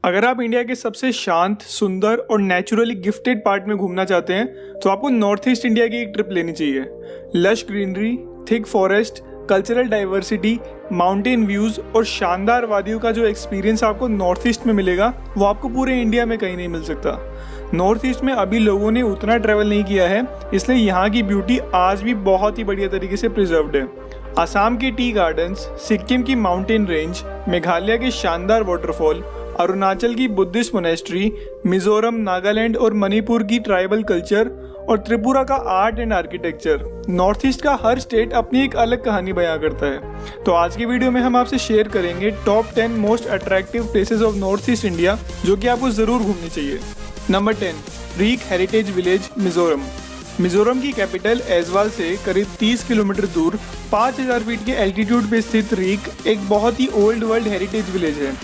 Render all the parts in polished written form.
अगर आप इंडिया के सबसे शांत, सुंदर और नेचुरली गिफ्टेड पार्ट में घूमना चाहते हैं तो आपको नॉर्थ ईस्ट इंडिया की एक ट्रिप लेनी चाहिए। Lush greenery, thick forest, cultural diversity, mountain views और शानदार वादियों का जो एक्सपीरियंस आपको नॉर्थ ईस्ट में मिलेगा वो आपको पूरे इंडिया में कहीं नहीं मिल सकता। नॉर्थ ईस्ट में अभी लोगों ने उतना ट्रैवल नहीं किया है, इसलिए यहाँ की ब्यूटी आज भी बहुत ही बढ़िया तरीके से प्रिजर्व्ड है। असम के टी गार्डन्स, सिक्किम की माउंटेन रेंज, मेघालय के शानदार वाटरफॉल, अरुणाचल की बुद्धिस्ट मोनेस्ट्री, मिजोरम, नागालैंड और मणिपुर की ट्राइबल कल्चर और त्रिपुरा का art and architecture, north east का हर स्टेट अपनी एक अलग कहानी बयां करता है। तो आज की वीडियो में हम आपसे शेयर करेंगे top 10 most attractive places of north east India जो कि आपको जरूर घूमनी चाहिए। Number 10, rig heritage village, Mizoram. Mizoram की कैपिटल ऐजवाल से करीब 30 किलोमीटर दूर 5000 फीट के एल्टीट्यूड पे स्थित रीक एक बहुत ही ओल्ड वर्ल्ड हेरिटेज विलेज है।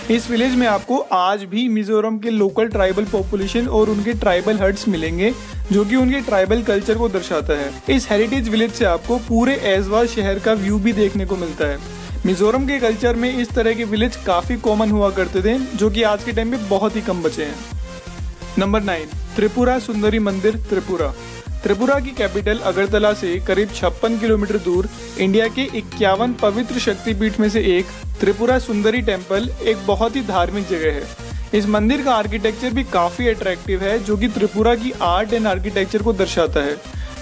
इस विलेज में आपको आज भी मिजोरम के लोकल ट्राइबल पॉपुलेशन और उनके ट्राइबल हट्स मिलेंगे जो कि उनके ट्राइबल कल्चर को दर्शाता है। इस हेरिटेज विलेज से आपको पूरे ऐजवाल शहर का व्यू भी देखने को मिलता है। मिजोरम के कल्चर में इस तरह के विलेज काफी कॉमन हुआ करते थे जो कि आज के टाइम में बहुत ही कम बचे हैं। नंबर 9, त्रिपुरा सुंदरी मंदिर, त्रिपुरा। त्रिपुरा की कैपिटल अगरतला से करीब 56 किलोमीटर दूर इंडिया के 51 पवित्र शक्तिपीठ में से एक त्रिपुरा सुंदरी टेम्पल एक बहुत ही धार्मिक जगह है। इस मंदिर का आर्किटेक्चर भी काफी अट्रैक्टिव है जो कि त्रिपुरा की आर्ट एंड आर्किटेक्चर को दर्शाता है।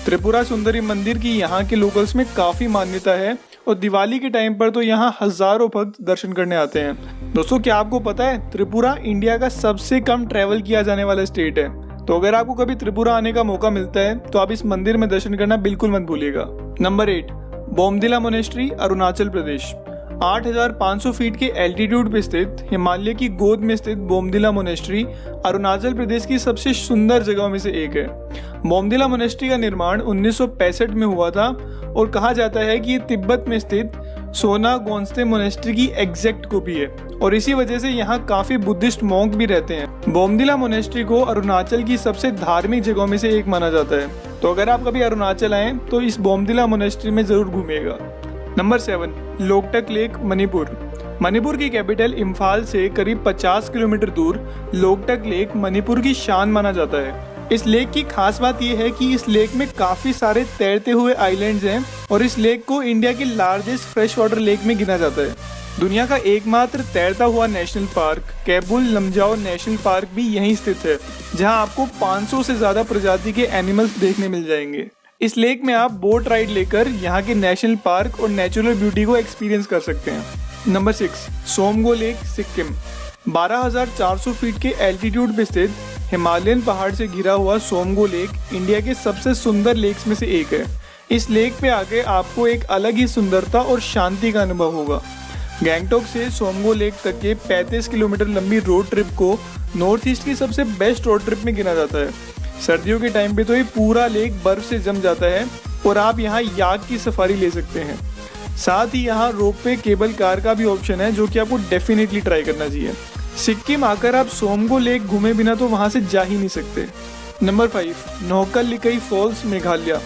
त्रिपुरा सुंदरी मंदिर की यहाँ के लोकल्स में काफी मान्यता है और दिवाली के टाइम पर तो यहाँ हजारों भक्त दर्शन करने आते हैं। दोस्तों, क्या आपको पता है त्रिपुरा इंडिया का सबसे कम ट्रैवल किया जाने वाला स्टेट है। तो अगर आपको कभी त्रिपुरा आने का मौका मिलता है तो आप इस मंदिर में दर्शन करना बिल्कुल मत भूलिएगा। नंबर 8, बोमदिला मोनेस्ट्री, अरुणाचल प्रदेश। 8500 फीट के एल्टीट्यूड पे स्थित हिमालय की गोद में स्थित बोमदिला मोनेस्ट्री अरुणाचल प्रदेश की सबसे सुंदर जगहों में से एक है। बोमदिला मोनेस्ट्री का निर्माण 1965 में हुआ था और कहा जाता है कि ये तिब्बत में स्थित सोना गोंस्ते मोनेस्ट्री की एग्जैक्ट कॉपी है और इसी वजह से यहाँ काफी बुद्धिस्ट मॉन्क भी रहते हैं। बोमदिला मोनेस्ट्री को अरुणाचल की सबसे धार्मिक जगहों में से एक माना जाता है। तो अगर आप कभी अरुणाचल आए तो इस बोमदिला मोनेस्ट्री में जरूर घूमिएगा। Number 7, Loktak lake, Manipur. मणिपुर की कैपिटल इम्फाल से करीब 50 किलोमीटर दूर लोकटक लेक मणिपुर की शान माना जाता है। इस लेक की खास बात यह है कि इस लेक में काफी सारे तैरते हुए आइलैंड्स हैं और इस लेक को इंडिया के लार्जेस्ट फ्रेश वाटर लेक में गिना जाता है। दुनिया का एकमात्र तैरता हुआ national park Keibul Lamjao national park भी यहीं स्थित है, जहां आपको 500 से ज्यादा प्रजाति के एनिमल्स देखने मिल जाएंगे। इस लेक में आप बोट राइड लेकर यहाँ के नेशनल पार्क और नेचुरल ब्यूटी को एक्सपीरियंस कर सकते हैं। Number 6, Tsomgo lake, Sikkim. 12400 feet के एल्टीट्यूड पे स्थित हिमालयन पहाड़ से घिरा हुआ सोमगो लेक इंडिया के सबसे सुंदर लेक्स में से एक है। इस लेक पे आके आपको एक अलग ही सुंदरता और शांति का अनुभव होगा। गैंगटोक से सोमगो लेक तक के 35 किलोमीटर लंबी रोड ट्रिप को नॉर्थ ईस्ट की सबसे बेस्ट रोड ट्रिप में गिना जाता है। सर्दियों के टाइम पे तो ये पूरा लेक बर्फ से जम जाता है और आप यहाँ याक की सफारी ले सकते हैं। साथ ही यहाँ रोपवे केबल कार का भी ऑप्शन है जो कि आपको डेफिनेटली ट्राई करना चाहिए। सिक्किम आकर आप सोमगो लेक घूमे बिना तो वहां से जा ही नहीं सकते। Number 5, Nohkalikai falls, Meghalaya.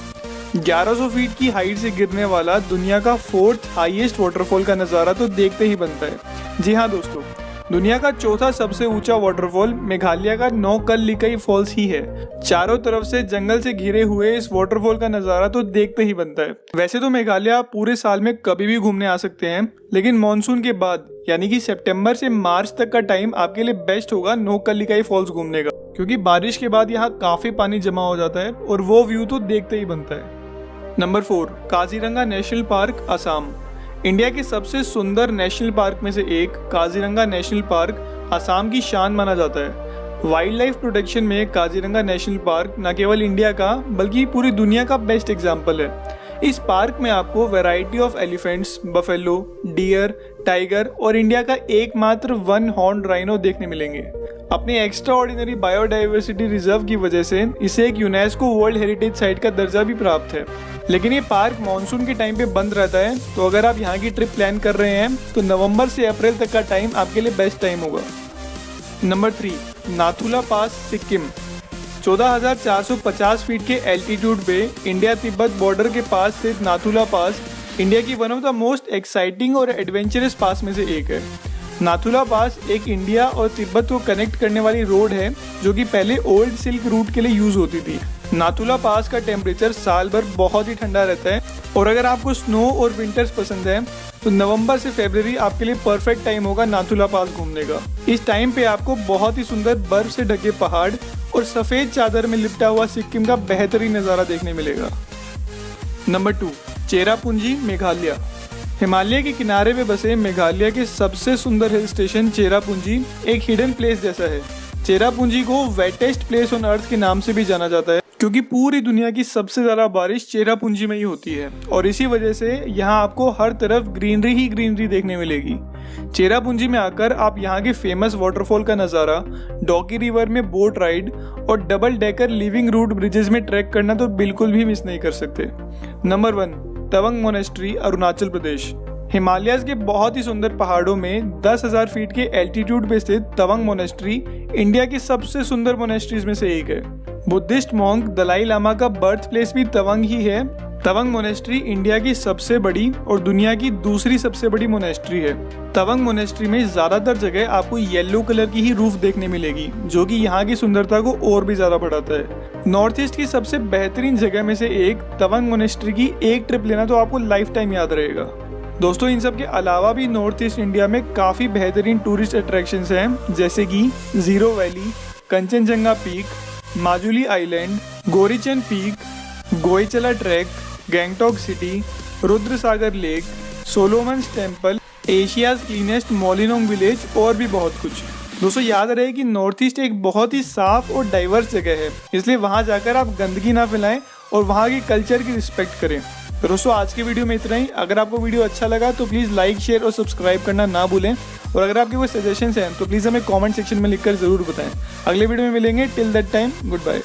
1100 feet की हाइट से गिरने वाला दुनिया का 4th हाईएस्ट वाटरफॉल का नज़ारा तो देखते ही बनता है। जी हाँ दोस्तों, दुनिया का 4था सबसे ऊंचा वाटरफॉल मेघालय का नोहकल लिकई फॉल्स ही है। चारों तरफ से जंगल से घिरे हुए इस वाटरफॉल का नज़ारा तो देखते ही बनता है। वैसे तो मेघालय आप पूरे साल में कभी भी घूमने आ सकते हैं, लेकिन मॉनसून के बाद यानी कि सितंबर से मार्च तक का टाइम आपके लिए बेस्ट होगा नोहकल लिकई फॉल्स घूमने का, क्योंकि बारिश के बाद यहाँ काफी पानी जमा हो जाता है और वो व्यू तो देखते ही बनता है। Number 4, Kaziranga national park, Assam. India के सबसे सुंदर नेशनल पार्क में से एक काजीरंगा नेशनल पार्क असम की शान माना जाता है। वाइल्ड लाइफ प्रोटेक्शन में काजीरंगा नेशनल पार्क न केवल इंडिया का बल्कि पूरी दुनिया का बेस्ट एग्जाम्पल है। इस पार्क में आपको variety of elephants, buffalo, deer, tiger और इंडिया का एकमात्र 1 हॉर्न राइनो देखने मिलेंगे। अपनी एक्स्ट्रा ऑर्डिनरी बायोडाइवर्सिटी रिजर्व की वजह से इसे एक यूनेस्को वर्ल्ड हेरिटेज साइट का दर्जा भी प्राप्त है। लेकिन ये पार्क मानसून के टाइम पे बंद रहता है, तो अगर आप यहाँ की ट्रिप प्लान कर रहे हैं तो नवंबर से अप्रैल तक का टाइम आपके लिए बेस्ट टाइम होगा। नंबर 3, नाथुला पास, सिक्किम। 14,450 फीट के एल्टीट्यूड पे इंडिया तिब्बत बॉर्डर के पास स्थित नाथुला पास इंडिया की one of the most exciting और एडवेंचरस पास में से एक है। नाथुला पास एक इंडिया और तिब्बत को कनेक्ट करने वाली रोड है जो कि पहले ओल्ड सिल्क रूट के लिए यूज होती थी। नाथुला पास का टेम्परेचर साल भर बहुत ही ठंडा रहता है और अगर आपको स्नो और विंटर्स पसंद है तो नवंबर से फरवरी आपके लिए परफेक्ट टाइम होगा नाथुला पास घूमने का। इस टाइम पे आपको बहुत ही सुंदर बर्फ से ढके पहाड़ और सफेद चादर में लिपटा हुआ सिक्किम का बेहतरीन नज़ारा देखने मिलेगा। नंबर 2, चेरापूंजी, मेघालय। हिमालय के किनारे पे बसे मेघालय के सबसे सुंदर हिल स्टेशन चेरापूंजी एक हिडन प्लेस जैसा है। चेरापूंजी को वेटेस्ट प्लेस ऑन अर्थ के नाम से भी जाना जाता है क्योंकि पूरी दुनिया की सबसे ज्यादा बारिश चेरापूंजी में ही होती है और इसी वजह से यहाँ आपको हर तरफ ग्रीनरी ही ग्रीनरी देखने मिलेगी। चेरापूंजी में आकर आप यहाँ के फेमस वाटरफॉल का नज़ारा, डॉकी रिवर में बोट राइड और double decker living root bridges में ट्रैक करना तो बिल्कुल भी मिस नहीं कर सकते। Number 1, Tawang monastery, Arunachal Pradesh. Himalayas के बहुत ही सुंदर पहाड़ों में 10,000 फीट के एल्टीट्यूड पे स्थित तवंग मोनेस्ट्री इंडिया की सबसे सुंदर मोनेस्ट्रीज में से एक है। बुद्धिस्ट मॉन्क दलाई लामा का बर्थ प्लेस भी तवंग ही है। तवंग मोनेस्ट्री इंडिया की सबसे बड़ी और दुनिया की दूसरी सबसे बड़ी मोनेस्ट्री है। तवंग मोनेस्ट्री में ज्यादातर जगह आपको येलो कलर की ही रूफ देखने मिलेगी जो कि यहाँ की सुंदरता को और भी ज्यादा बढ़ाता है। नॉर्थ ईस्ट की सबसे बेहतरीन जगह में से एक तवंग मोनेस्ट्री की एक ट्रिप लेना तो आपको लाइफ टाइम याद रहेगा। दोस्तों इन सब के अलावा भी नॉर्थ ईस्ट इंडिया में काफ़ी बेहतरीन टूरिस्ट अट्रैक्शंस हैं जैसे कि Ziro valley, Kanchenjunga peak, Majuli island, Gorichen peak, Goechala trek, Gangtok city, Rudrasagar lake, Solomon's temple, Asia's cleanest Mawlynnong village और भी बहुत कुछ। दोस्तों याद रहे कि नॉर्थ ईस्ट एक बहुत ही साफ और डाइवर्स जगह है, इसलिए वहाँ जाकर आप गंदगी ना फैलाएं और वहाँ के कल्चर की रिस्पेक्ट करें। तो दोस्तों आज के वीडियो में इतना ही। अगर आपको वीडियो अच्छा लगा तो प्लीज़ लाइक, शेयर और सब्सक्राइब करना ना भूलें और अगर आपके कोई सजेशंस हैं तो प्लीज़ हमें कमेंट सेक्शन में लिखकर ज़रूर बताएं। अगले वीडियो में मिलेंगे। Till that time, good bye.